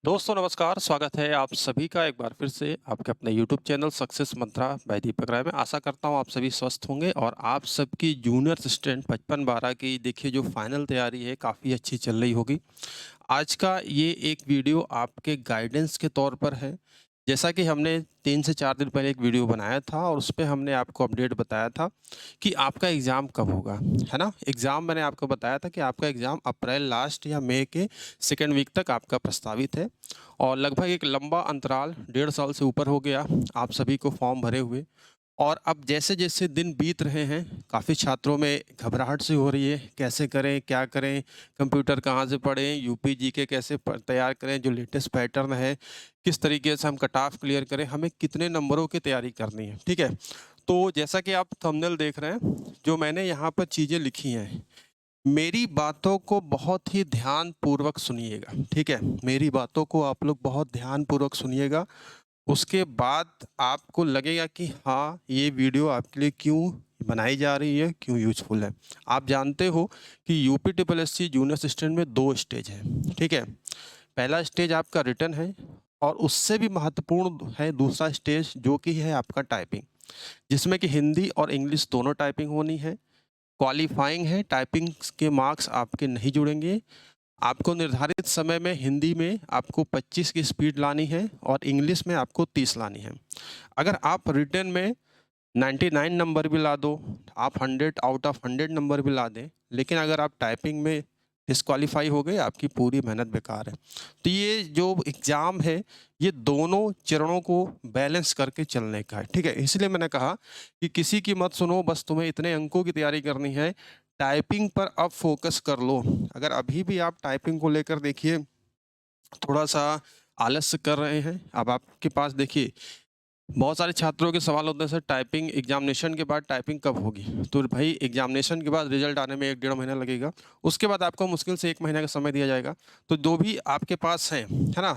दोस्तों नमस्कार, स्वागत है आप सभी का एक बार फिर से आपके अपने यूट्यूब चैनल सक्सेस मंत्रा बाय दीपक राय में। आशा करता हूँ आप सभी स्वस्थ होंगे और आप सबकी जूनियर असिस्टेंट 55-12 की देखिए जो फाइनल तैयारी है काफ़ी अच्छी चल रही होगी। आज का ये एक वीडियो आपके गाइडेंस के तौर पर है। जैसा कि हमने 3 से 4 दिन पहले एक वीडियो बनाया था और उसपे हमने आपको अपडेट बताया था कि आपका एग्ज़ाम कब होगा, है ना? एग्ज़ाम मैंने आपको बताया था कि आपका एग्ज़ाम अप्रैल लास्ट या मई के सेकंड वीक तक आपका प्रस्तावित है और लगभग एक लंबा अंतराल 1.5 साल से ऊपर हो गया आप सभी को फॉर्म भरे हुए। और अब जैसे-जैसे दिन बीत रहे हैं, काफ़ी छात्रों में घबराहट सी हो रही है, कैसे करें, क्या करें, कंप्यूटर कहाँ से पढ़ें, यूपी जीके कैसे तैयार करें, जो लेटेस्ट पैटर्न है, किस तरीके से हम कट ऑफ क्लियर करें, हमें कितने नंबरों की तैयारी करनी है, ठीक है? तो जैसा कि आप थंबनेल देख रहे हैं, जो मैंने यहाँ पर चीज़ें लिखी हैं, मेरी बातों को बहुत ही ध्यानपूर्वक सुनिएगा, ठीक है? मेरी बातों को आप लोग बहुत ध्यानपूर्वक सुनिएगा। उसके बाद आपको लगेगा कि हाँ, ये वीडियो आपके लिए क्यों बनाई जा रही है, क्यों यूज़फुल है। आप जानते हो कि UP triple SC junior assistant में 2 स्टेज हैं, ठीक है? पहला स्टेज आपका रिटन है और उससे भी महत्वपूर्ण है दूसरा स्टेज जो कि है आपका टाइपिंग, जिसमें कि हिंदी और इंग्लिश दोनों टाइपिंग होनी है। क्वालीफाइंग है, टाइपिंग के मार्क्स आपके नहीं जुड़ेंगे। आपको निर्धारित समय में हिंदी में आपको 25 की स्पीड लानी है और इंग्लिश में आपको 30 लानी है। अगर आप रिटन में 99 नंबर भी ला दो, आप 100 आउट ऑफ 100 नंबर भी ला दें, लेकिन अगर आप टाइपिंग में डिस्क्वालीफाई हो गए, आपकी पूरी मेहनत बेकार है। तो ये जो एग्ज़ाम है, ये दोनों चरणों को बैलेंस करके चलने का है, ठीक है? इसलिए मैंने कहा कि किसी की मत सुनो, बस तुम्हें इतने अंकों की तैयारी करनी है, टाइपिंग पर अब फ़ोकस कर लो। अगर अभी भी आप टाइपिंग को लेकर देखिए थोड़ा-सा आलस्य कर रहे हैं, अब आपके पास देखिए बहुत सारे छात्रों के सवाल होते हैं सर टाइपिंग एग्जामिनेशन के बाद टाइपिंग कब होगी? तो भाई एग्जामिनेशन के बाद रिजल्ट आने में 1 डेढ़ महीना लगेगा। उसके बाद आपको मुश्किल से 1 महीने का समय दिया जाएगा। तो जो भी आपके पास है ना?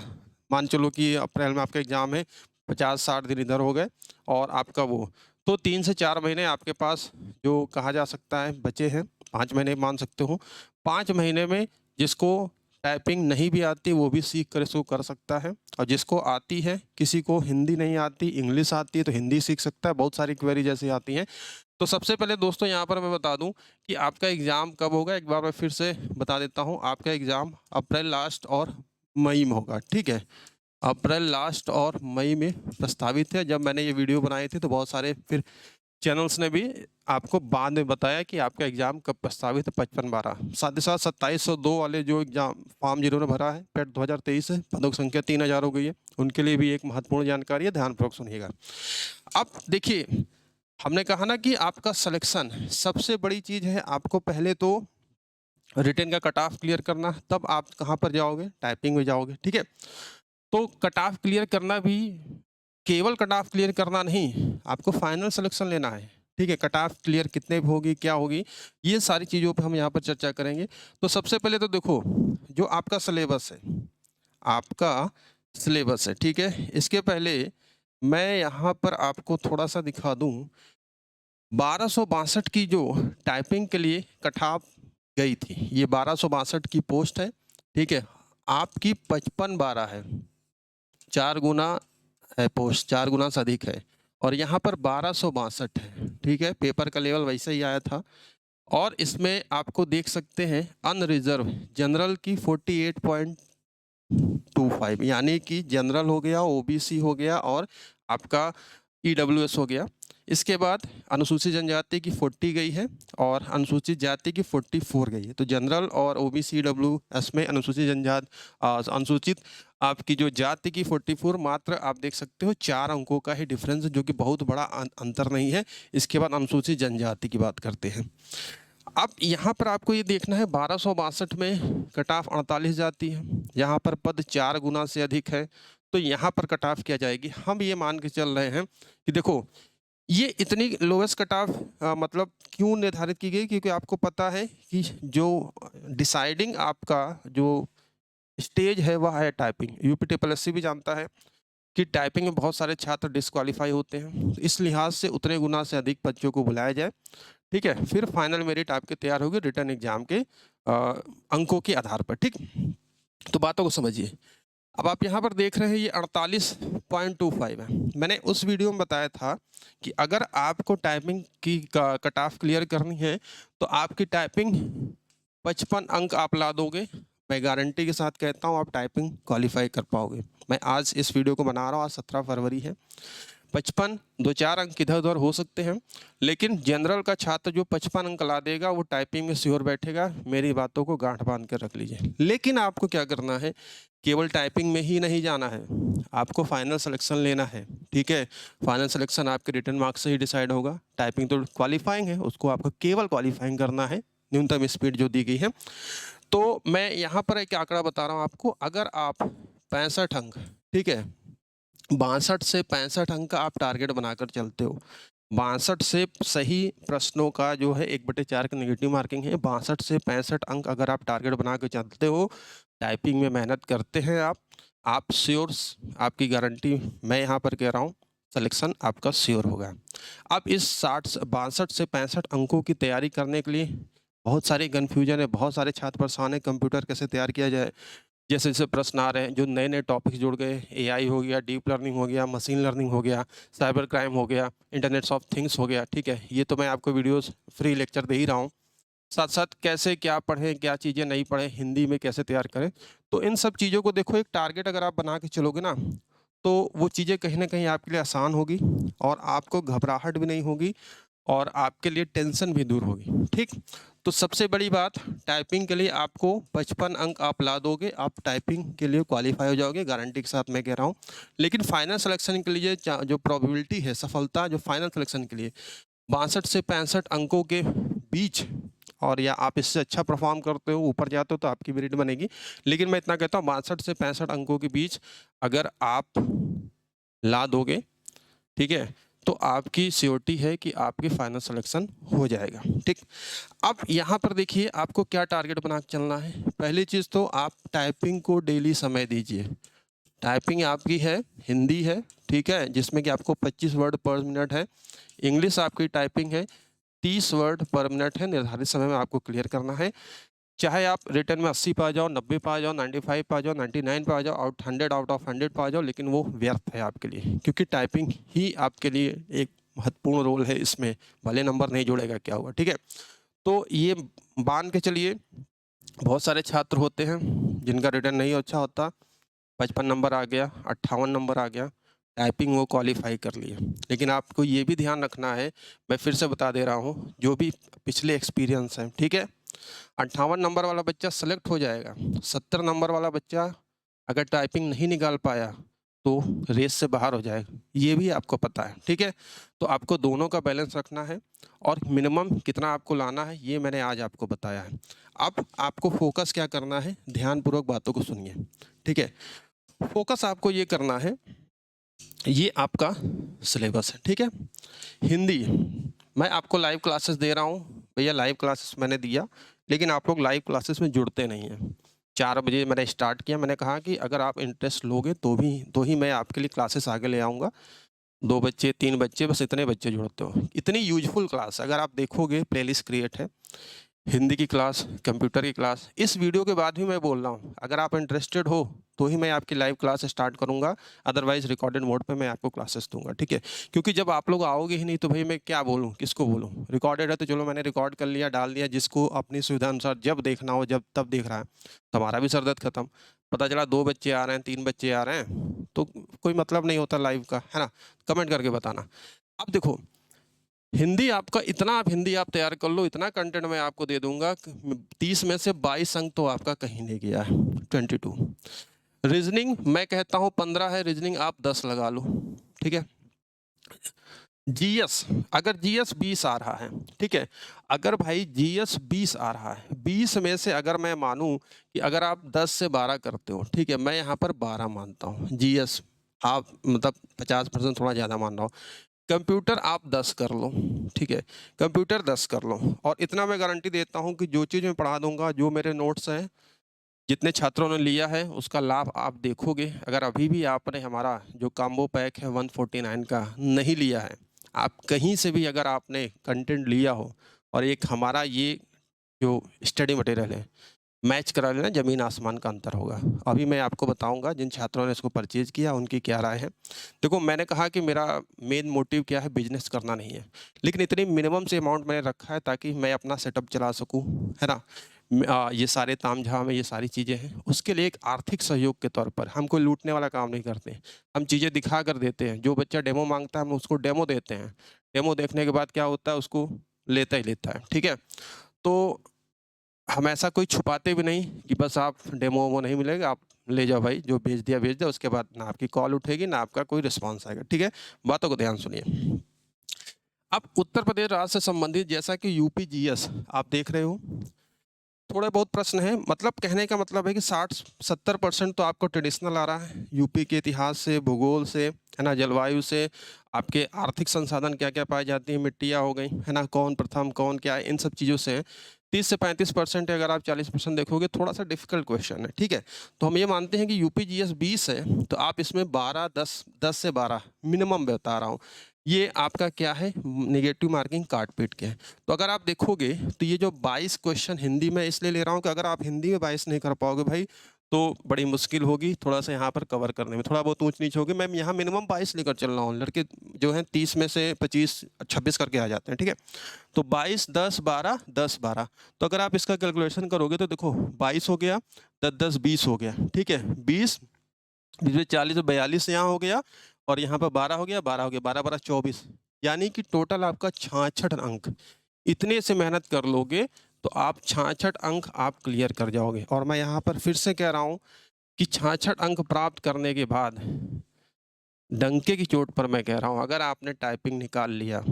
मान चलो कि अप्रैल में आपका एग्ज़ाम है, 50-60 दिन इधर हो गए और आपका वो तो 3 से 4 महीने आपके पास जो कहा जा सकता है बचे हैं, 5 महीने मान सकते हो। 5 महीने में जिसको टाइपिंग नहीं भी आती वो भी सीख कर इसको कर सकता है और जिसको आती है, किसी को हिंदी नहीं आती, इंग्लिश आती है तो हिंदी सीख सकता है, बहुत सारी क्वेरी जैसी आती हैं। तो सबसे पहले दोस्तों यहाँ पर मैं बता दूँ कि आपका एग्ज़ाम कब होगा, एक बार मैं फिर से बता देता हूँ। आपका एग्ज़ाम अप्रैल लास्ट और मई में होगा, ठीक है? अप्रैल लास्ट और मई में प्रस्तावित है। जब मैंने ये वीडियो बनाई थी तो बहुत सारे फिर चैनल्स ने भी आपको बाद में बताया कि आपका एग्ज़ाम कब प्रस्तावित है 55-12 साथ ही साथ 2702 वाले जो एग्ज़ाम फॉर्म जिन्होंने भरा है पेट 2023 है, पदों की संख्या 3000 हो गई है, उनके लिए भी एक महत्वपूर्ण जानकारी है, ध्यानपूर्वक सुनिएगा। अब देखिए, हमने कहा ना कि आपका सिलेक्शन सबसे बड़ी चीज़ है, आपको पहले तो रिटन का कट ऑफ क्लियर करना, तब आप कहाँ पर जाओगे? टाइपिंग में जाओगे, ठीक है? तो कट ऑफ क्लियर करना भी केवल कट ऑफ क्लियर करना नहीं, आपको फाइनल सिलेक्शन लेना है, ठीक है? कट ऑफ क्लियर कितने पे होगी, क्या होगी, ये सारी चीज़ों पे हम यहाँ पर चर्चा करेंगे। तो सबसे पहले तो देखो, जो आपका सिलेबस है, आपका सिलेबस है, ठीक है? इसके पहले मैं यहाँ पर आपको थोड़ा-सा दिखा दूँ, 1262 की जो टाइपिंग के लिए कट ऑफ गई थी, ये 1262 की पोस्ट है, ठीक है? आपकी 55-12 है, 4 गुना है पोस्ट, 4 गुना से अधिक है और यहाँ पर 1262 है, ठीक है? पेपर का लेवल वैसे ही आया था और इसमें आपको देख सकते हैं अनरिज़र्व जनरल की 48.25 यानी कि जनरल हो गया, ओबीसी हो गया और आपका ईडब्ल्यूएस हो गया। इसके बाद अनुसूचित जनजाति की 40 गई है और अनुसूचित जाति की 44 गई है। तो जनरल और ओबीसी ईडब्ल्यूएस में अनुसूचित आपकी जो जाति की 44 मात्र आप देख सकते हो 4 अंकों का ही डिफरेंस जो कि बहुत बड़ा अंतर नहीं है। इसके बाद अनुसूचित जनजाति की बात करते हैं। अब यहाँ पर आपको ये देखना है 1262 में कट ऑफ 48 जाती है, यहाँ पर पद 4 गुना से अधिक है, तो यहाँ पर कट ऑफ क्या जाएगी? हम ये मान के चल रहे हैं कि देखो ये इतनी लोएस्ट कट ऑफ मतलब क्यों निर्धारित की गई? क्योंकि आपको पता है कि जो डिसाइडिंग आपका जो स्टेज है वह है टाइपिंग। यूपी ट्रिपल एससी भी जानता है कि टाइपिंग में बहुत सारे छात्र डिस्क्वालीफाई होते हैं। तो इस लिहाज से उतने गुना से अधिक बच्चों को बुलाया जाए, ठीक है? फिर फाइनल मेरिट आपके तैयार होगी रिटन एग्ज़ाम के अंकों के आधार पर, ठीक? तो बातों को समझिए। अब आप यहाँ पर देख रहे हैं ये 48.25 है। मैंने उस वीडियो में बताया था कि अगर आपको टाइपिंग की कट ऑफ क्लियर करनी है तो आपकी टाइपिंग 55 अंक आप ला दोगे, मैं गारंटी के साथ कहता हूँ आप टाइपिंग क्वालिफाई कर पाओगे। मैं आज इस वीडियो को बना रहा हूँ, आज 17 फरवरी है। 55 2-4 अंक इधर उधर हो सकते हैं, लेकिन जनरल का छात्र जो 55 अंक ला देगा वो टाइपिंग में श्योर बैठेगा। मेरी बातों को गांठ बांध कर रख लीजिए। लेकिन आपको क्या करना है, केवल टाइपिंग में ही नहीं जाना है, आपको फाइनल सिलेक्शन लेना है। ठीक है, फाइनल सिलेक्शन आपके रिटर्न मार्क्स से ही डिसाइड होगा। टाइपिंग तो क्वालिफाइंग है, उसको आपको केवल क्वालिफाइंग करना है, न्यूनतम स्पीड जो दी गई है। तो मैं यहाँ पर एक आंकड़ा बता रहा हूँ आपको, अगर आप 65 अंक, ठीक है, 62 से 65 अंक का आप टारगेट बनाकर चलते हो, 62 से सही प्रश्नों का जो है 1/4 का नेगेटिव मार्किंग है, 62 से 65 अंक अगर आप टारगेट बना के चलते हो, टाइपिंग में मेहनत करते हैं आप श्योर, आपकी गारंटी मैं यहाँ पर कह रहा हूँ, सिलेक्शन आपका श्योर होगा। अब इस 62 से 65 अंकों की तैयारी करने के लिए बहुत सारी कन्फ्यूजन है, बहुत सारे छात्र परेशान है, कंप्यूटर कैसे तैयार किया जाए। जैसे जैसे प्रश्न आ रहे हैं, जो नए नए टॉपिक्स जुड़ गए, एआई हो गया, डीप लर्निंग हो गया, मशीन लर्निंग हो गया, साइबर क्राइम हो गया, इंटरनेट ऑफ थिंग्स हो गया। ठीक है, ये तो मैं आपको वीडियोस फ्री लेक्चर दे ही रहा हूँ। साथ साथ कैसे क्या पढ़ें, क्या चीज़ें नहीं पढ़ें, हिंदी में कैसे तैयार करें, तो इन सब चीज़ों को देखो, एक टारगेट अगर आप बना के चलोगे ना, तो वो चीज़ें कहीं ना कहीं आपके लिए आसान होगी और आपको घबराहट भी नहीं होगी और आपके लिए टेंशन भी दूर होगी। ठीक, तो सबसे बड़ी बात, टाइपिंग के लिए आपको 55 अंक आप ला दोगे, आप टाइपिंग के लिए क्वालिफाई हो जाओगे, गारंटी के साथ मैं कह रहा हूँ। लेकिन फाइनल सिलेक्शन के लिए जो प्रोबेबिलिटी है सफलता, जो फाइनल सिलेक्शन के लिए 62 से 65 अंकों के बीच, और या आप इससे अच्छा परफॉर्म करते हो, ऊपर जाते हो तो आपकी मेरिट बनेगी। लेकिन मैं इतना कहता हूँ 62 से 65 अंकों के बीच अगर आप ला दोगे, ठीक है, तो आपकी श्योरिटी है कि आपकी फाइनल सिलेक्शन हो जाएगा। ठीक, अब यहाँ पर देखिए आपको क्या टारगेट बना के चलना है। पहली चीज़ तो आप टाइपिंग को डेली समय दीजिए। टाइपिंग आपकी है, हिंदी है, ठीक है, जिसमें कि आपको 25 वर्ड पर मिनट है। इंग्लिश आपकी टाइपिंग है, 30 वर्ड पर मिनट है, निर्धारित समय में आपको क्लियर करना है। चाहे आप रिटर्न में 80 पा जाओ, 90 पा जाओ, 95 पा जाओ, 99 पा जाओ, 100 आउट ऑफ 100 पा जाओ, लेकिन वो व्यर्थ है आपके लिए, क्योंकि टाइपिंग ही आपके लिए एक महत्वपूर्ण रोल है इसमें। भले नंबर नहीं जोड़ेगा, क्या होगा। ठीक है, तो ये मान के चलिए, बहुत सारे छात्र होते हैं जिनका रिटर्न नहीं अच्छा होता, 55 नंबर आ गया, 58 नंबर आ गया, टाइपिंग वो क्वालिफाई कर लिए। लेकिन आपको ये भी ध्यान रखना है, मैं फिर से बता दे रहा हूँ, जो भी पिछले एक्सपीरियंस हैं, ठीक है, 58 नंबर वाला बच्चा सेलेक्ट हो जाएगा, 70 नंबर वाला बच्चा अगर टाइपिंग नहीं निकाल पाया तो रेस से बाहर हो जाएगा, ये भी आपको पता है। ठीक है, तो आपको दोनों का बैलेंस रखना है और मिनिमम कितना आपको लाना है ये मैंने आज आपको बताया है। अब आपको फोकस क्या करना है, ध्यानपूर्वक बातों को सुनिए। ठीक है, फोकस आपको ये करना है, ये आपका सिलेबस है। ठीक है, हिंदी मैं आपको लाइव क्लासेस दे रहा हूँ भैया, लाइव क्लासेस मैंने दिया, लेकिन आप लोग लाइव क्लासेस में जुड़ते नहीं हैं। 4 बजे मैंने स्टार्ट किया, मैंने कहा कि अगर आप इंटरेस्ट लोगे तो ही मैं आपके लिए क्लासेस आगे ले आऊँगा। 2 बच्चे 3 बच्चे, बस इतने बच्चे जुड़ते हो। इतनी यूजफुल क्लास अगर आप देखोगे, प्लेलिस्ट क्रिएट है, हिंदी की क्लास, कंप्यूटर की क्लास। इस वीडियो के बाद भी मैं बोल रहा हूँ, अगर आप इंटरेस्टेड हो तो ही मैं आपकी लाइव क्लास स्टार्ट करूँगा, अदरवाइज़ रिकॉर्डेड मोड पे मैं आपको क्लासेस दूंगा। ठीक है, क्योंकि जब आप लोग आओगे ही नहीं तो भाई मैं क्या बोलूँ, किसको बोलूँ। रिकॉर्डेड है तो चलो मैंने रिकॉर्ड कर लिया, डाल दिया, जिसको अपनी सुविधा अनुसार जब देखना हो जब तब देख रहा है, तो हमारा भी सरदर्द खत्म। पता चला 2 बच्चे आ रहे हैं, 3 बच्चे आ रहे हैं, तो कोई मतलब नहीं होता लाइव का, है ना। कमेंट करके बताना। अब देखो, हिंदी आपका इतना, आप हिंदी आप तैयार कर लो, इतना कंटेंट मैं आपको दे दूंगा, 30 में से 22 अंक तो आपका कहीं नहीं गया है, 22। रीजनिंग मैं कहता हूँ 15 है, रीजनिंग आप 10 लगा लो। ठीक है, जीएस, अगर जीएस 20 आ रहा है, ठीक है, अगर भाई जीएस 20 आ रहा है, 20 में से अगर मैं मानूं कि अगर आप 10 से 12 करते हो, ठीक है, मैं यहाँ पर 12 मानता हूँ जीएस, आप मतलब 50% थोड़ा ज़्यादा मान रहा हूँ। कंप्यूटर आप 10 कर लो, ठीक है, कंप्यूटर 10 कर लो, और इतना मैं गारंटी देता हूँ कि जो चीज़ मैं पढ़ा दूंगा, जो मेरे नोट्स हैं, जितने छात्रों ने लिया है उसका लाभ आप देखोगे। अगर अभी भी आपने हमारा जो कॉम्बो पैक है 149 का नहीं लिया है, आप कहीं से भी अगर आपने कंटेंट लिया हो, और एक हमारा ये जो स्टडी मटेरियल है, मैच करा लेना, ज़मीन आसमान का अंतर होगा। अभी मैं आपको बताऊँगा जिन छात्रों ने इसको परचेज़ किया उनकी क्या राय है। देखो मैंने कहा कि मेरा मेन मोटिव क्या है, बिज़नेस करना नहीं है। लेकिन इतनी मिनिमम से अमाउंट मैंने रखा है ताकि मैं अपना सेटअप चला सकूँ, है ना? ये सारे तामझाम है, ये सारी चीज़ें हैं, उसके लिए एक आर्थिक सहयोग के तौर पर हम कोई लूटने वाला काम नहीं करते। हम चीज़ें दिखा कर देते हैं, जो बच्चा डेमो माँगता है हम उसको डेमो देते हैं। डेमो देखने के बाद क्या होता है उसको लेता ही लेता है, ठीक है? तो हम ऐसा कोई छुपाते भी नहीं कि बस आप डेमो-वेमो नहीं मिलेगा, आप ले जाओ भाई, जो भेज दिया, उसके बाद ना आपकी कॉल उठेगी, ना आपका कोई रिस्पॉन्स आएगा, ठीक है? बातों को ध्यान सुनिए। अब उत्तर प्रदेश राज्य से संबंधित जैसा कि यूपी जीएस आप देख रहे हो, थोड़े बहुत प्रश्न हैं, मतलब कहने का मतलब है कि 60-70% तो आपको ट्रेडिशनल आ रहा है, यूपी के इतिहास से, भूगोल से, है ना? जलवायु से, आपके आर्थिक संसाधन क्या-क्या पाई जाती हैं, मिट्टियाँ हो गई, है ना? कौन प्रथम, कौन क्या है, इन सब चीज़ों से 30 से 35% है, अगर आप 40% देखोगे, थोड़ा-सा डिफ़िकल्ट क्वेश्चन है, ठीक है? तो हम ये मानते हैं कि यूपी जीएस 20 है, तो आप इसमें 12, 10 से 12 मिनिमम बता रहा हूँ, ये आपका क्या है, नेगेटिव मार्किंग काट-पीट के है। तो अगर आप देखोगे तो ये जो 22 क्वेश्चन हिंदी में इसलिए ले रहा हूँ कि अगर आप हिंदी में 22 नहीं कर पाओगे भाई तो बड़ी मुश्किल होगी थोड़ा-सा यहाँ पर कवर करने में, थोड़ा बहुत ऊँच-नीच होगी। मैं यहाँ मिनिमम 22 लेकर चल रहा हूँ, लड़के जो हैं 30 में से 25, 26 करके आ जाते हैं, ठीक है? तो 22, 10, 12, 10, 12 तो अगर आप इसका कैलकुलेशन करोगे तो देखो 22 हो गया, 10, 20 हो गया, ठीक है? 20 बीच में 40 और 42 यहाँ हो गया और यहाँ पर 12 हो गया, 12 हो गया, 12, 12, 24 यानी कि टोटल आपका 66 अंक। इतने से मेहनत कर लोगे तो आप 66 अंक आप क्लियर कर जाओगे और मैं यहाँ पर फिर से कह रहा हूँ कि 66 अंक प्राप्त करने के बाद डंके की चोट पर मैं कह रहा हूँ अगर आपने टाइपिंग निकाल लिया,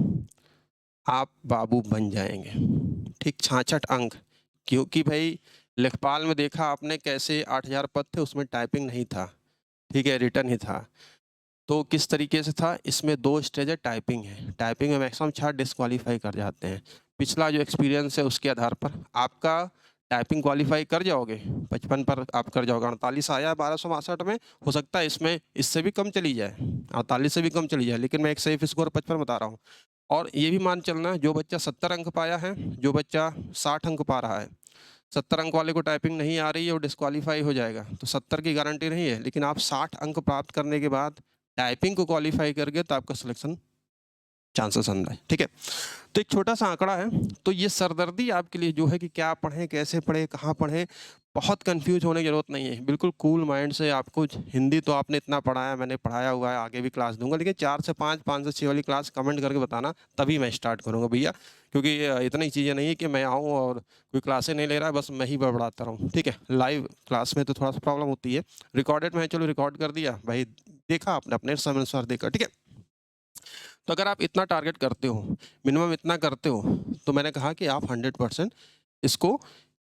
आप बाबू बन जाएँगे। ठीक 66 अंक क्योंकि भई लेखपाल में देखा आपने कैसे 8000 पद थे उसमें टाइपिंग नहीं था, ठीक है? रिटन ही था। तो किस तरीके से था? इसमें 2 स्टेज है, टाइपिंग है। टाइपिंग में मैक्सिमम 6 डिस्क्वालीफाई कर जाते हैं। पिछला जो एक्सपीरियंस है उसके आधार पर आपका टाइपिंग क्वालीफाई कर जाओगे, 55 पर आप कर जाओगे, 48 आया है 1262 में, हो सकता है इसमें इससे भी कम चली जाए, 48 से भी कम चली जाए, लेकिन मैं एक सेफ स्कोर 55 बता रहा हूँ। और ये भी मान चलना जो बच्चा 70 अंक पाया है, जो बच्चा 60 अंक पा रहा है, 70 अंक वाले को टाइपिंग नहीं आ रही है वो डिस्क्वालीफाई हो जाएगा। तो 70 की गारंटी नहीं है, लेकिन आप 60 अंक प्राप्त करने के बाद टाइपिंग को क्वालीफाई कर गए तो आपका सिलेक्शन चांसेस अंदर है, ठीक है? तो एक छोटा-सा आंकड़ा है, तो ये सरदर्दी आपके लिए जो है कि क्या पढ़ें, कैसे पढ़ें, कहाँ पढ़ें, बहुत कन्फ्यूज़ होने की ज़रूरत नहीं है। बिल्कुल कूल माइंड से आपको हिंदी तो आपने इतना पढ़ा है, मैंने पढ़ाया हुआ है, आगे भी क्लास दूँगा, लेकिन 4 से 5, 5 से 6 वाली क्लास कमेंट करके बताना, तभी मैं स्टार्ट करूँगा भैया। क्योंकि इतनी चीज़ें नहीं है कि मैं आऊँ और कोई क्लासें नहीं ले रहा है, बस मैं ही बड़बड़ाता रहूँ, ठीक है? लाइव क्लास में तो थोड़ा-सा प्रॉब्लम होती है। रिकॉर्डेड में चलो रिकॉर्ड कर दिया, भाई देखा आपने अपने समय अनुसार देखा, ठीक है? तो अगर आप इतना टारगेट करते हो, मिनिमम इतना करते हो, तो मैंने कहा कि आप 100% इसको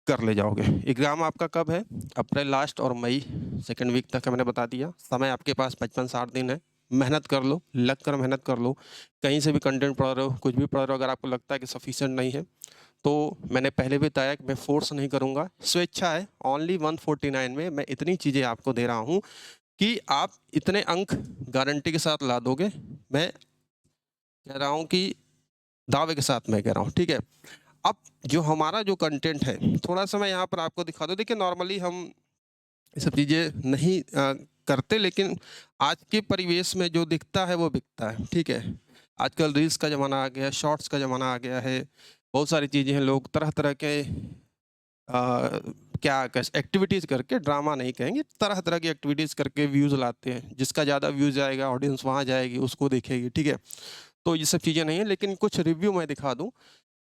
कर ले जाओगे। एग्ज़ाम आपका कब है? अप्रैल लास्ट और मई सेकंड वीक तक है मैंने बता दिया। समय आपके पास 55-60 दिन है। मेहनत कर लो, लग कर मेहनत कर लो। कहीं से भी कंटेंट पढ़ रहे हो, कुछ भी पढ़ रहे हो, अगर आपको लगता है कि सफिशिएंट नहीं है, तो मैंने पहले भी बताया कि मैं फ़ोर्स नहीं करूँगा। स्वेच्छा है, ओनली 149 में मैं इतनी चीज़ें आपको दे रहा हूँ कि आप इतने अंक गारंटी के साथ ला दोगे। मैं कह रहा हूँ कि दावे के साथ मैं कह रहा हूँ, ठीक है? अब जो हमारा जो कंटेंट है, थोड़ा-सा मैं यहाँ पर आपको दिखा दूँ। देखिए नॉर्मली हम ये सब चीज़ें नहीं करते, लेकिन आज के परिवेश में जो दिखता है वो बिकता है, ठीक है? आजकल रील्स का ज़माना आ गया है, शॉर्ट्स का ज़माना आ गया है, बहुत सारी चीज़ें हैं, लोग तरह-तरह के क्या कैस एक्टिविटीज़ करके, ड्रामा नहीं कहेंगे, तरह-तरह की एक्टिविटीज़ करके व्यूज़ लाते हैं। जिसका ज़्यादा व्यूज़ आएगा, ऑडियंस वहाँ जाएगी, उसको देखेगी, ठीक है? तो ये सब चीज़ें नहीं है, लेकिन कुछ रिव्यू मैं दिखा दूँ।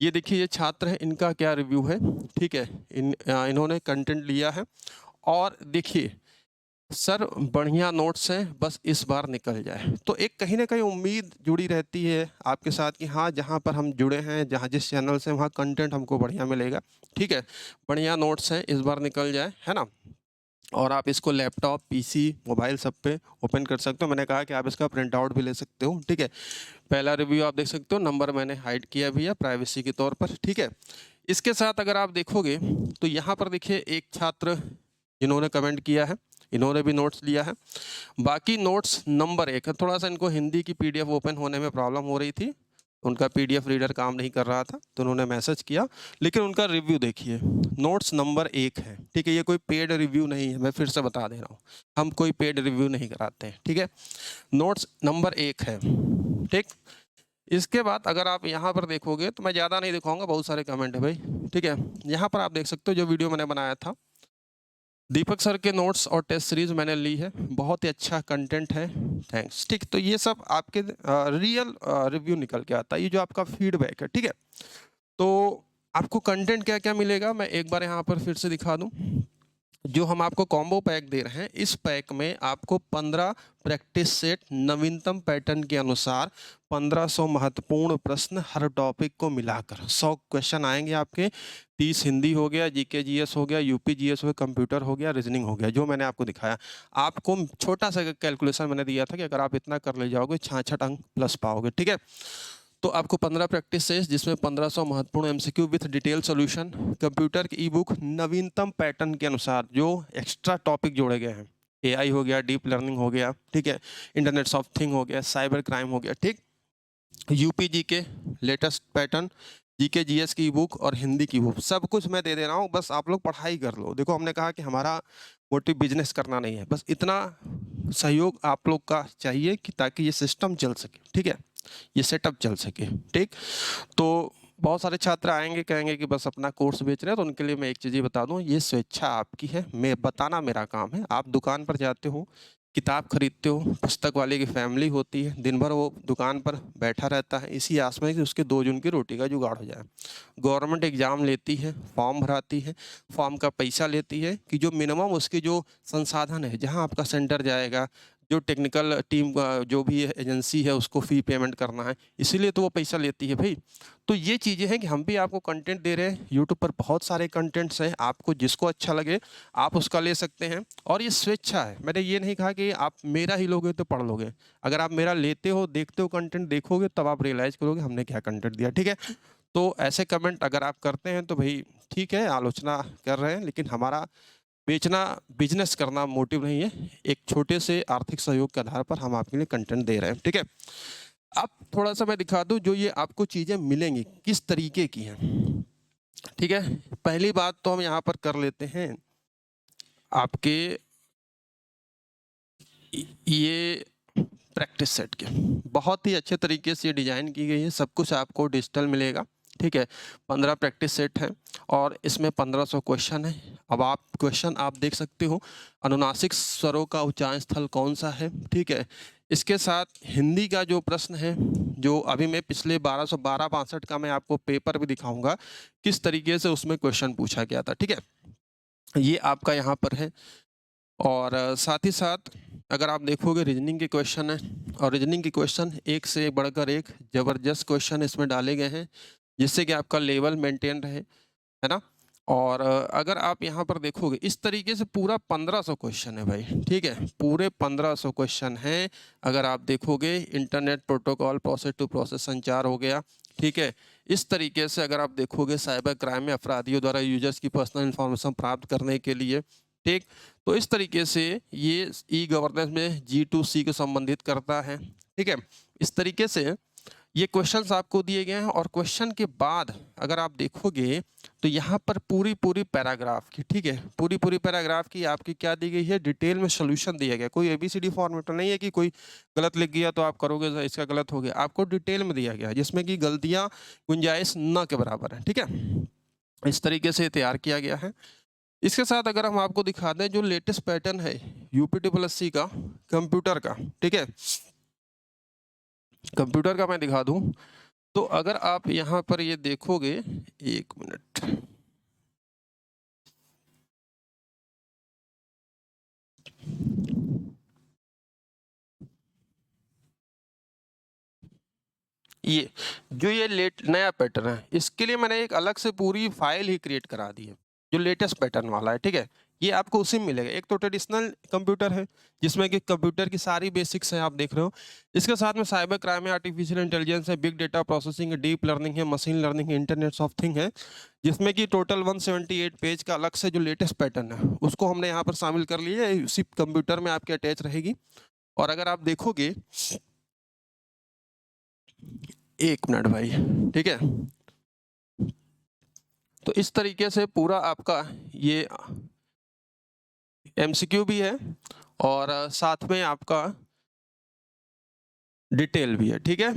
ये देखिए ये छात्र हैं, इनका क्या रिव्यू है, ठीक है? इन्होंने कंटेंट लिया है और देखिए, सर बढ़िया नोट्स हैं, बस इस बार निकल जाए। तो एक कहीं न कहीं उम्मीद जुड़ी रहती है आपके साथ कि हाँ, जहाँ पर हम जुड़े हैं, जहाँ जिस चैनल से वहाँ कंटेंट हमको बढ़िया मिलेगा, ठीक है? बढ़िया नोट्स हैं, इस बार निकल जाए, है ना? और आप इसको लैपटॉप, पीसी, मोबाइल सब पे ओपन कर सकते हो। मैंने कहा कि आप इसका प्रिंट आउट भी ले सकते हो, ठीक है? पहला रिव्यू आप देख सकते हो, नंबर मैंने हाइड किया भी है प्राइवेसी के तौर पर, ठीक है? इसके साथ अगर आप देखोगे तो यहाँ पर देखिए एक छात्र जिन्होंने कमेंट किया है, इन्होंने भी नोट्स लिया है। बाकी नोट्स नंबर 1 है, थोड़ा-सा इनको हिंदी की पीडीएफ ओपन होने में प्रॉब्लम हो रही थी, उनका पीडीएफ रीडर काम नहीं कर रहा था तो उन्होंने मैसेज किया, लेकिन उनका रिव्यू देखिए, नोट्स नंबर 1 है, ठीक है। ये कोई पेड रिव्यू नहीं है, मैं फिर से बता दे रहा हूँ, हम कोई पेड रिव्यू नहीं कराते हैं, ठीक है। नोट्स नंबर 1 है, ठीक। इसके बाद अगर आप यहाँ पर देखोगे तो मैं ज़्यादा नहीं दिखाऊंगा, बहुत सारे कमेंट है भाई, ठीक है। यहाँ पर आप देख सकते हो जो वीडियो मैंने बनाया था, दीपक सर के नोट्स और टेस्ट सीरीज मैंने ली है, बहुत ही अच्छा कंटेंट है, थैंक्स, ठीक। तो ये सब आपके रियल रिव्यू निकल के आता है, ये जो आपका फीडबैक है, ठीक है। तो आपको कंटेंट क्या क्या मिलेगा मैं एक बार यहाँ पर फिर से दिखा दूँ। जो हम आपको कॉम्बो पैक दे रहे हैं, इस पैक में आपको 15 प्रैक्टिस सेट नवीनतम पैटर्न के अनुसार 1500 महत्वपूर्ण प्रश्न हर टॉपिक को मिलाकर 100 क्वेश्चन आएंगे आपके। 30 हिंदी हो गया, जीके जीएस हो गया, यूपी जीएस हो गया, कंप्यूटर हो गया, रीजनिंग हो गया, जो मैंने आपको दिखाया। आपको छोटा सा कैलकुलेशन मैंने दिया था कि अगर आप इतना कर ले जाओगे 66 अंक प्लस पाओगे, ठीक है। तो आपको 15 प्रैक्टिस सेट्स जिसमें 1500 महत्वपूर्ण MCQ with detail solution, computer की ई बुक नवीनतम पैटर्न के अनुसार जो एक्स्ट्रा टॉपिक जोड़े गए हैं, एआई हो गया, डीप लर्निंग हो गया, ठीक है, इंटरनेट ऑफ थिंग हो गया, साइबर क्राइम हो गया, ठीक, यूपीजी के लेटेस्ट पैटर्न, जीके जीएस की बुक और हिंदी की बुक, सब कुछ मैं दे दे रहा हूँ, बस आप लोग पढ़ाई कर लो। देखो हमने कहा कि हमारा मोटिव बिजनेस करना नहीं है, बस इतना सहयोग आप लोग का चाहिए कि ताकि ये सिस्टम चल सके, ठीक है, ये सेटअप चल सके, ठीक। तो बहुत सारे छात्र आएंगे कहेंगे कि बस अपना कोर्स बेच रहे हैं, तो उनके लिए मैं एक चीज़ ही बता दूं, ये स्वेच्छा आपकी है, मैं बताना मेरा काम है। आप दुकान पर जाते हो, किताब खरीदते हो, पुस्तक वाले की फैमिली होती है, दिन भर वो दुकान पर बैठा रहता है इसी आस में कि उसके 2 जून की रोटी का जुगाड़ हो जाए। गवर्नमेंट एग्जाम लेती है, फॉर्म भराती है, फॉर्म का पैसा लेती है कि जो मिनिमम उसके जो संसाधन है, जहाँ आपका सेंटर जाएगा, जो टेक्निकल टीम का जो भी एजेंसी है उसको फ़ी पेमेंट करना है, इसीलिए तो वो पैसा लेती है भाई। तो ये चीज़ें हैं कि हम भी आपको कंटेंट दे रहे हैं, यूट्यूब पर बहुत सारे कंटेंट्स हैं, आपको जिसको अच्छा लगे आप उसका ले सकते हैं, और ये स्वेच्छा है। मैंने ये नहीं कहा कि आप मेरा ही लोगे तो पढ़ लोगे, अगर आप मेरा लेते हो, देखते हो, कंटेंट देखोगे, तब आप रियलाइज़ करोगे हमने क्या कंटेंट दिया, ठीक है। तो ऐसे कमेंट अगर आप करते हैं तो भाई ठीक है, आलोचना कर रहे हैं, लेकिन हमारा बेचना, बिजनेस करना मोटिव नहीं है। एक छोटे से आर्थिक सहयोग के आधार पर हम आपके लिए कंटेंट दे रहे हैं, ठीक है। अब थोड़ा सा मैं दिखा दूं जो ये आपको चीजें मिलेंगी किस तरीके की हैं, ठीक है। पहली बात तो हम यहाँ पर कर लेते हैं, आपके ये प्रैक्टिस सेट के बहुत ही अच्छे तरीके से डिजाइन की गई है, सब कुछ आपको डिजिटल मिलेगा, ठीक है। 15 प्रैक्टिस सेट हैं और इसमें 1500 क्वेश्चन है। अब आप क्वेश्चन आप देख सकते हो, अनुनासिक स्वरों का उच्चारण स्थल कौन सा है, ठीक है। इसके साथ हिंदी का जो प्रश्न है, जो अभी मैं पिछले 1262 का मैं आपको पेपर भी दिखाऊंगा किस तरीके से उसमें क्वेश्चन पूछा गया था, ठीक है, ये आपका यहाँ पर है। और साथ ही साथ अगर आप देखोगे रीजनिंग के क्वेश्चन है, और रीजनिंग के क्वेश्चन एक से बढ़कर एक ज़बरदस्त क्वेश्चन इसमें डाले गए हैं, जिससे कि आपका लेवल मेंटेन रहे, है ना। और अगर आप यहाँ पर देखोगे इस तरीके से पूरा 1500 क्वेश्चन है भाई, ठीक है, पूरे 1500 क्वेश्चन हैं। अगर आप देखोगे internet protocol, process to process संचार हो गया, ठीक है। इस तरीके से अगर आप देखोगे साइबर क्राइम में अपराधियों द्वारा यूजर्स की पर्सनल इन्फॉर्मेशन प्राप्त करने के लिए, ठीक। तो इस तरीके से ये ई गवर्नेंस में G2C को संबंधित करता है, ठीक है। इस तरीके से ये क्वेश्चंस आपको दिए गए हैं, और क्वेश्चन के बाद अगर आप देखोगे तो यहाँ पर पूरी पूरी पैराग्राफ की, ठीक है, पूरी पूरी पैराग्राफ की आपकी क्या दी गई है, डिटेल में सोल्यूशन दिया गया। कोई ABCD फॉर्मेट नहीं है कि कोई गलत लिख गया तो आप करोगे तो इसका गलत हो गया, आपको डिटेल में दिया गया जिसमें कि गलतियाँ गुंजाइश न के बराबर है, ठीक है। इस तरीके से तैयार किया गया है। इसके साथ अगर हम आपको दिखा दें जो लेटेस्ट पैटर्न है UPSSC का कंप्यूटर का, ठीक है, कंप्यूटर का मैं दिखा दूं, तो अगर आप यहाँ पर ये देखोगे, एक मिनट, ये जो ये लेट नया पैटर्न है, इसके लिए मैंने एक अलग से पूरी फाइल ही क्रिएट करा दी है, जो लेटेस्ट पैटर्न वाला है, ठीक है। ये आपको उसी में मिलेगा। एक तो ट्रेडिशनल कंप्यूटर है जिसमें कि कंप्यूटर की सारी बेसिक्स हैं आप देख रहे हो, इसके साथ में साइबर क्राइम है, आर्टिफिशियल इंटेलिजेंस है, बिग डेटा प्रोसेसिंग है, डीप लर्निंग है, मशीन लर्निंग है, इंटरनेट ऑफ थिंग है, जिसमें कि टोटल 178 पेज का अलग से जो लेटेस्ट पैटर्न है उसको हमने यहाँ पर शामिल कर लिया है, उसी कंप्यूटर में आपके अटैच रहेगी। और अगर आप देखोगे एक मिनट भाई, ठीक है। तो इस तरीके से पूरा आपका ये एमसीक्यू भी है और साथ में आपका डिटेल भी है, ठीक है।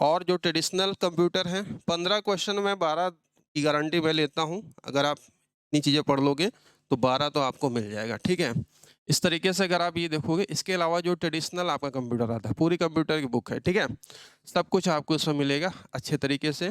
और जो ट्रेडिशनल कंप्यूटर है 15 क्वेश्चन में 12 की गारंटी मैं लेता हूँ। अगर आप इतनी चीज़ें पढ़ लोगे तो 12 तो आपको मिल जाएगा, ठीक है। इस तरीके से अगर आप ये देखोगे, इसके अलावा जो ट्रेडिशनल आपका कंप्यूटर आता है, पूरी कंप्यूटर की बुक है, ठीक है। सब कुछ आपको इसमें मिलेगा अच्छे तरीके से,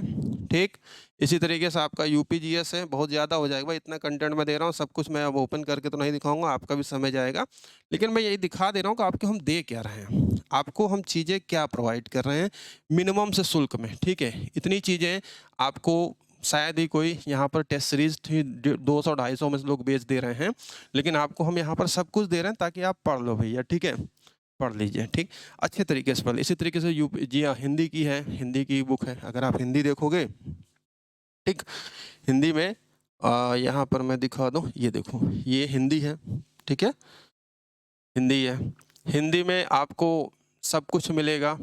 ठीक। इसी तरीके से आपका यूपीजीएस है, बहुत ज़्यादा हो जाएगा भाई, इतना कंटेंट मैं दे रहा हूँ, सब कुछ मैं अब ओपन करके तो नहीं दिखाऊंगा, आपका भी समय जाएगा। लेकिन मैं यही दिखा दे रहा हूँ कि आपको हम दे क्या रहे हैं, आपको हम चीज़ें क्या प्रोवाइड कर रहे हैं मिनिमम से शुल्क में, ठीक है। इतनी चीज़ें आपको शायद ही कोई यहाँ पर टेस्ट सीरीज 200-250 में लोग बेच दे रहे हैं, लेकिन आपको हम यहाँ पर सब कुछ दे रहे हैं ताकि आप पढ़ लो भैया, ठीक है। पढ़ लीजिए, ठीक, अच्छे तरीके से पढ़ लीजिए। इसी तरीके से जी हाँ, हिंदी की है, हिंदी की बुक है। अगर आप हिंदी देखोगे, ठीक, हिंदी में यहाँ पर मैं दिखा दूँ, ये देखो, ये हिंदी है, ठीक है, हिंदी है। हिंदी में आपको सब कुछ मिलेगा,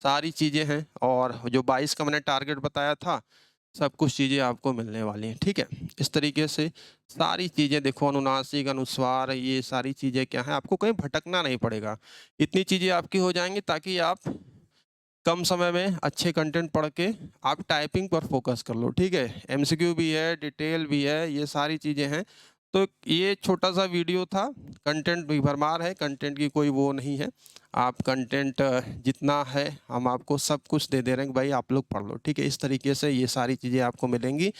सारी चीज़ें हैं। और जो 22 का मैंने टारगेट बताया था, सब कुछ चीज़ें आपको मिलने वाली हैं, ठीक है। इस तरीके से सारी चीज़ें देखो, अनुनासिक, अनुस्वार, ये सारी चीज़ें क्या है, आपको कहीं भटकना नहीं पड़ेगा। इतनी चीज़ें आपकी हो जाएंगी ताकि आप कम समय में अच्छे कंटेंट पढ़ के आप टाइपिंग पर फोकस कर लो, ठीक है। एमसीक्यू भी है, डिटेल भी है, ये सारी चीज़ें हैं। तो ये छोटा सा वीडियो था, कंटेंट भी भरमार है, कंटेंट की कोई वो नहीं है। आप कंटेंट जितना है हम आपको सब कुछ दे दे रहे हैं कि भाई आप लोग पढ़ लो, ठीक है। इस तरीके से ये सारी चीज़ें आपको मिलेंगी।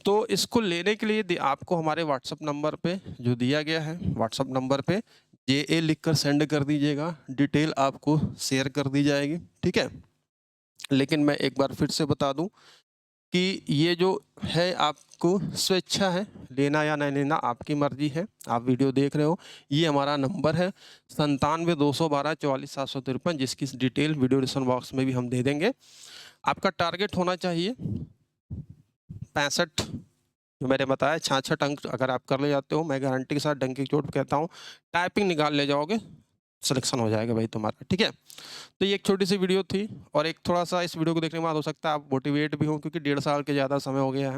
तो इसको लेने के लिए आपको हमारे व्हाट्सअप नंबर पे जो दिया गया है, व्हाट्सअप नंबर पे JA लिख कर सेंड कर दीजिएगा, डिटेल आपको शेयर कर दी जाएगी, ठीक है। लेकिन मैं एक बार फिर से बता दूं कि ये जो है आपको स्वेच्छा है, लेना या नहीं लेना आपकी मर्जी है। आप वीडियो देख रहे हो, ये हमारा नंबर है 97-212-44-753, जिसकी डिटेल वीडियो डिस्क्रिप्शन बॉक्स में भी हम दे देंगे। आपका टारगेट होना चाहिए 65, जो मैंने बताया 66 अंक अगर आप कर ले जाते हो, मैं गारंटी के साथ डंके की चोट कहता हूँ, टाइपिंग निकाल ले जाओगे, सिलेक्शन हो जाएगा भाई तुम्हारा, ठीक है। तो ये एक छोटी सी वीडियो थी, और एक थोड़ा सा इस वीडियो को देखने के बाद हो सकता है आप मोटिवेट भी हो, क्योंकि 1.5 साल के ज़्यादा समय हो गया है,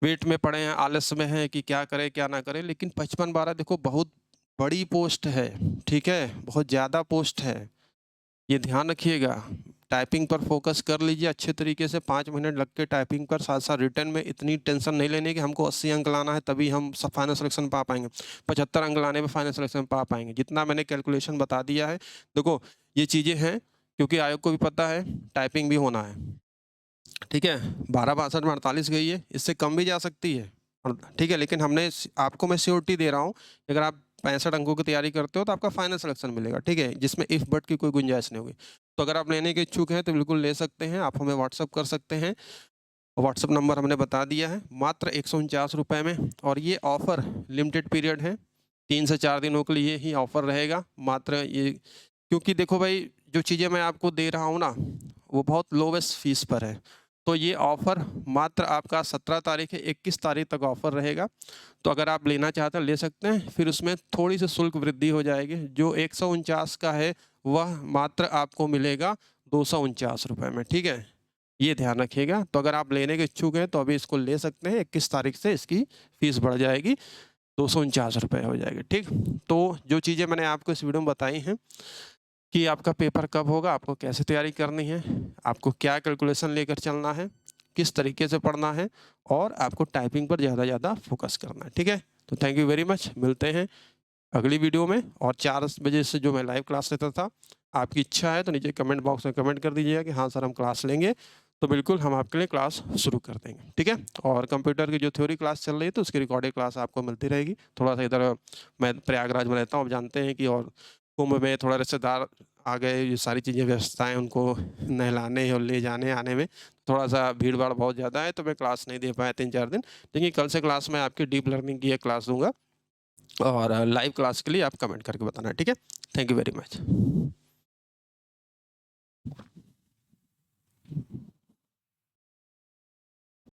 वेट में पड़े हैं, आलस्य में हैं कि क्या करें क्या ना करें। लेकिन 55-12 देखो बहुत बड़ी पोस्ट है, ठीक है, बहुत ज़्यादा पोस्ट है, ये ध्यान रखिएगा। टाइपिंग पर फोकस कर लीजिए अच्छे तरीके से, 5 मिनट लग के टाइपिंग पर, साथ साथ रिटर्न में इतनी टेंशन नहीं लेने कि हमको 80 अंक लाना है तभी हम फाइनल सिलेक्शन पा पाएंगे, 75 अंक लाने में फाइनल सिलेक्शन पा पाएंगे। जितना मैंने कैलकुलेशन बता दिया है, देखो ये चीज़ें हैं, क्योंकि आयोग को भी पता है टाइपिंग भी होना है, ठीक है। 12-62 में 48 गई है, इससे कम भी जा सकती है, ठीक है। लेकिन हमने आपको मैं श्योरिटी दे रहा हूँ, अगर आप 65 अंकों की तैयारी करते हो तो आपका फाइनल सिलेक्शन मिलेगा, ठीक है, जिसमें इफ बट की कोई गुंजाइश नहीं होगी। तो अगर आप लेने के इच्छुक हैं तो बिल्कुल ले सकते हैं, आप हमें व्हाट्सअप कर सकते हैं। व्हाट्सअप नंबर हमने बता दिया है, मात्र 149 रुपये में। और ये ऑफ़र लिमिटेड पीरियड है, 3 से 4 दिनों के लिए ही ऑफ़र रहेगा मात्र ये, क्योंकि देखो भाई जो चीज़ें मैं आपको दे रहा हूँ ना, वो बहुत लोवेस्ट फीस पर है। तो ये ऑफ़र मात्र आपका 17 तारीख है, 21 तारीख तक ऑफ़र रहेगा। तो अगर आप लेना चाहते हैं ले सकते हैं, फिर उसमें थोड़ी सी शुल्क वृद्धि हो जाएगी, जो 149 का है वह मात्र आपको मिलेगा 249 रुपये में, ठीक है, ये ध्यान रखिएगा। तो अगर आप लेने के इच्छुक हैं तो अभी इसको ले सकते हैं, 21 तारीख से इसकी फ़ीस बढ़ जाएगी, 249 रुपये हो जाएगी, ठीक। तो जो चीज़ें मैंने आपको इस वीडियो में बताई हैं कि आपका पेपर कब होगा, आपको कैसे तैयारी करनी है, आपको क्या कैलकुलेशन लेकर चलना है, किस तरीके से पढ़ना है, और आपको टाइपिंग पर ज़्यादा ज़्यादा फोकस करना है, ठीक है। तो थैंक यू वेरी मच, मिलते हैं अगली वीडियो में। और 4 बजे से जो मैं लाइव क्लास लेता था, आपकी इच्छा है तो नीचे कमेंट बॉक्स में कमेंट कर दीजिएगा कि हाँ सर हम क्लास लेंगे, तो बिल्कुल हम आपके लिए क्लास शुरू कर देंगे, ठीक है। और कंप्यूटर की जो थ्योरी क्लास चल रही है तो उसकी रिकॉर्डेड क्लास आपको मिलती रहेगी। थोड़ा सा इधर मैं प्रयागराज में रहता हूँ, आप जानते हैं कि, और कुंभ में थोड़ा रिश्तेदार आ गए, ये सारी चीज़ें व्यवस्थाएं उनको नहलाने और ले जाने आने में थोड़ा सा भीड़ भाड़ बहुत ज़्यादा है, तो मैं क्लास नहीं दे पाया 3-4 दिन। लेकिन कल से क्लास में आपकी डीप लर्निंग की एक क्लास दूंगा, और लाइव क्लास के लिए आप कमेंट करके बताना, ठीक है। Thank you very much.